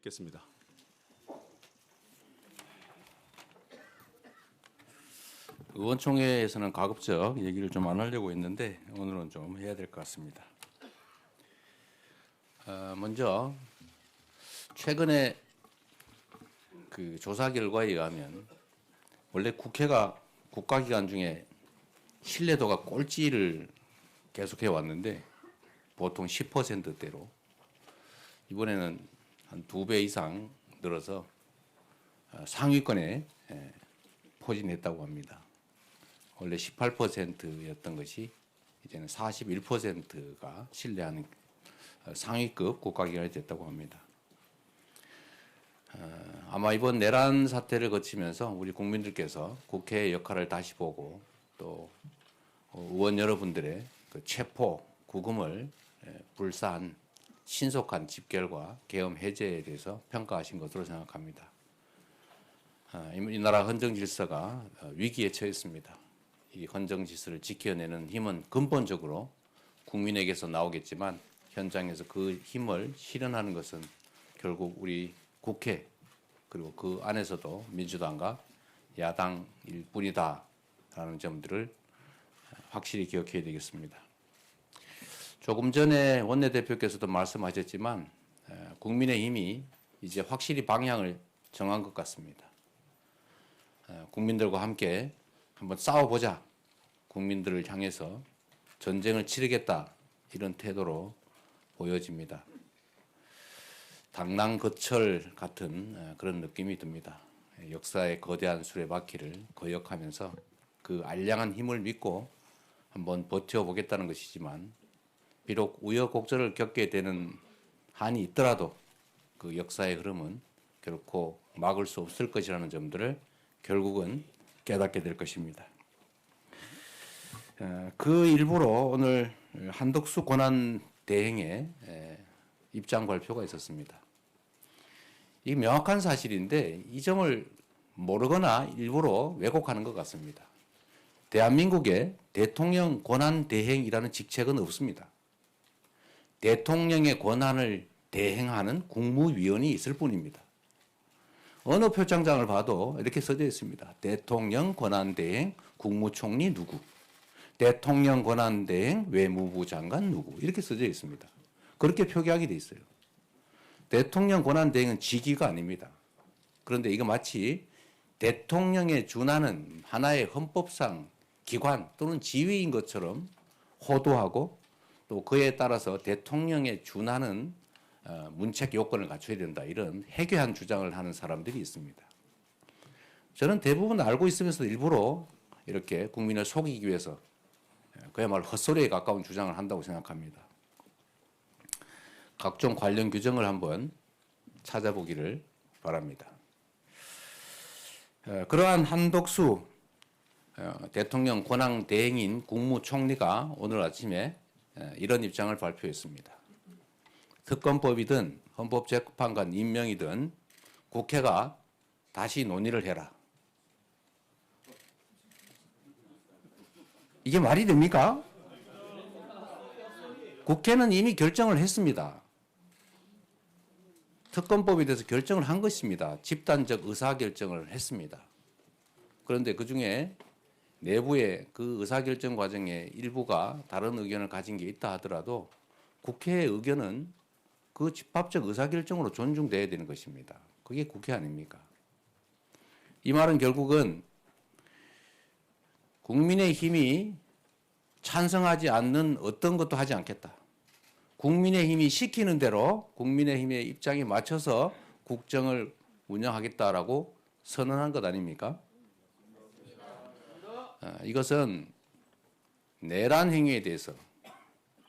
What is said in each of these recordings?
듣겠습니다. 의원총회에서는 가급적 얘기를 좀 안 하려고 했는데 오늘은 좀 해야 될 것 같습니다. 먼저 최근에 그 조사 결과에 의하면 원래 국회가 국가기관 중에 신뢰도가 꼴찌를 계속해 왔는데 보통 10%대로 이번에는 한 2배 이상 늘어서 상위권에 포진했다고 합니다. 원래 18%였던 것이 이제는 41%가 신뢰하는 상위급 국가기관이 됐다고 합니다. 아마 이번 내란 사태를 거치면서 우리 국민들께서 국회의 역할을 다시 보고 또 의원 여러분들의 그 체포, 구금을 불사한 신속한 집결과 계엄 해제에 대해서 평가하신 것으로 생각합니다. 이 나라 헌정 질서가 위기에 처했습니다. 이 헌정 질서를 지켜내는 힘은 근본적으로 국민에게서 나오겠지만 현장에서 그 힘을 실현하는 것은 결국 우리 국회 그리고 그 안에서도 민주당과 야당일 뿐이다라는 점들을 확실히 기억해야 되겠습니다. 조금 전에 원내대표께서도 말씀하셨지만 국민의힘이 이제 확실히 방향을 정한 것 같습니다. 국민들과 함께 한번 싸워보자. 국민들을 향해서 전쟁을 치르겠다. 이런 태도로 보여집니다. 당랑거철 같은 그런 느낌이 듭니다. 역사의 거대한 수레바퀴를 거역하면서 그 알량한 힘을 믿고 한번 버텨보겠다는 것이지만 비록 우여곡절을 겪게 되는 한이 있더라도 그 역사의 흐름은 결코 막을 수 없을 것이라는 점들을 결국은 깨닫게 될 것입니다. 그 일부로 오늘 한덕수 권한대행의 입장 발표가 있었습니다. 이게 명확한 사실인데 이 점을 모르거나 일부러 왜곡하는 것 같습니다. 대한민국에 대통령 권한대행이라는 직책은 없습니다. 대통령의 권한을 대행하는 국무위원이 있을 뿐입니다. 어느 표창장을 봐도 이렇게 써져 있습니다. 대통령 권한대행 국무총리 누구, 대통령 권한대행 외무부 장관 누구 이렇게 써져 있습니다. 그렇게 표기하게 돼 있어요. 대통령 권한대행은 직위가 아닙니다. 그런데 이거 마치 대통령에 준하는 하나의 헌법상 기관 또는 지위인 것처럼 호도하고 또 그에 따라서 대통령에 준하는 문책 요건을 갖춰야 된다. 이런 해괴한 주장을 하는 사람들이 있습니다. 저는 대부분 알고 있으면서 일부러 이렇게 국민을 속이기 위해서 그야말로 헛소리에 가까운 주장을 한다고 생각합니다. 각종 관련 규정을 한번 찾아보기를 바랍니다. 그러한 한덕수 대통령 권한 대행인 국무총리가 오늘 아침에 이런 입장을 발표했습니다. 특검법이든 헌법재판관 임명이든 국회가 다시 논의를 해라. 이게 말이 됩니까? 국회는 이미 결정을 했습니다. 특검법에 대해서 결정을 한 것입니다. 집단적 의사결정을 했습니다. 그런데 그중에 내부의 그 의사결정 과정에 일부가 다른 의견을 가진 게 있다 하더라도 국회의 의견은 그 집합적 의사결정으로 존중돼야 되는 것입니다. 그게 국회 아닙니까? 이 말은 결국은 국민의힘이 찬성하지 않는 어떤 것도 하지 않겠다. 국민의힘이 시키는 대로 국민의힘의 입장에 맞춰서 국정을 운영하겠다라고 선언한 것 아닙니까? 이것은 내란 행위에 대해서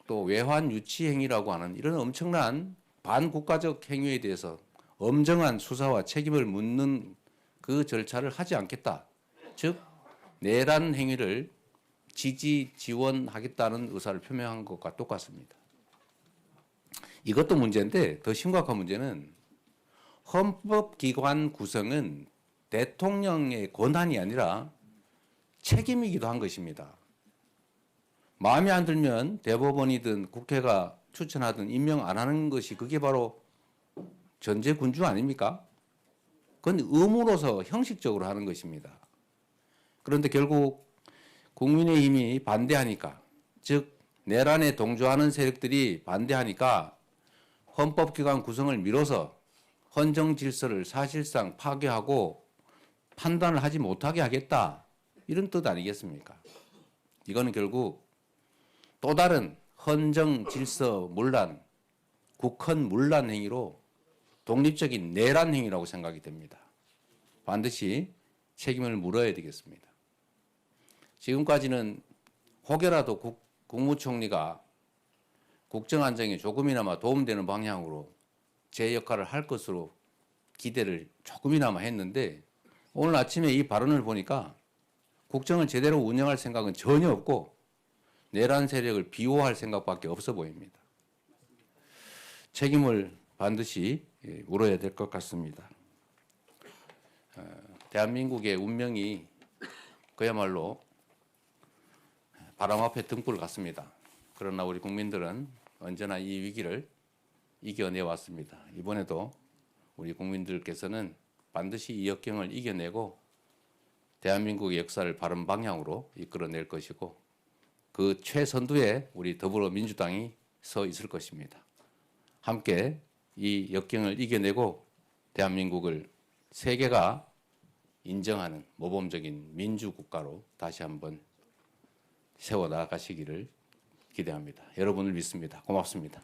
또 외환 유치 행위라고 하는 이런 엄청난 반국가적 행위에 대해서 엄정한 수사와 책임을 묻는 그 절차를 하지 않겠다. 즉 내란 행위를 지지 지원하겠다는 의사를 표명한 것과 똑같습니다. 이것도 문제인데 더 심각한 문제는 헌법기관 구성은 대통령의 권한이 아니라 책임이기도 한 것입니다. 마음에 안 들면 대법원이든 국회가 추천하든 임명 안 하는 것이 그게 바로 전제 군주 아닙니까? 그건 의무로서 형식적으로 하는 것입니다. 그런데 결국 국민의힘이 반대하니까, 즉 내란에 동조하는 세력들이 반대하니까 헌법기관 구성을 미뤄서 헌정 질서를 사실상 파괴하고 판단을 하지 못하게 하겠다, 이런 뜻 아니겠습니까? 이거는 결국 또 다른 헌정 질서 문란, 국헌 문란 행위로 독립적인 내란 행위라고 생각이 됩니다. 반드시 책임을 물어야 되겠습니다. 지금까지는 혹여라도 국무총리가 국정 안정에 조금이나마 도움되는 방향으로 제 역할을 할 것으로 기대를 조금이나마 했는데, 오늘 아침에 이 발언을 보니까 국정을 제대로 운영할 생각은 전혀 없고 내란 세력을 비호할 생각밖에 없어 보입니다. 책임을 반드시 물어야 될 것 같습니다. 대한민국의 운명이 그야말로 바람 앞에 등불 같습니다. 그러나 우리 국민들은 언제나 이 위기를 이겨내왔습니다. 이번에도 우리 국민들께서는 반드시 이 역경을 이겨내고 대한민국의 역사를 바른 방향으로 이끌어낼 것이고, 그 최선두에 우리 더불어민주당이 서 있을 것입니다. 함께 이 역경을 이겨내고 대한민국을 세계가 인정하는 모범적인 민주국가로 다시 한번 세워나가시기를 기대합니다. 여러분을 믿습니다. 고맙습니다.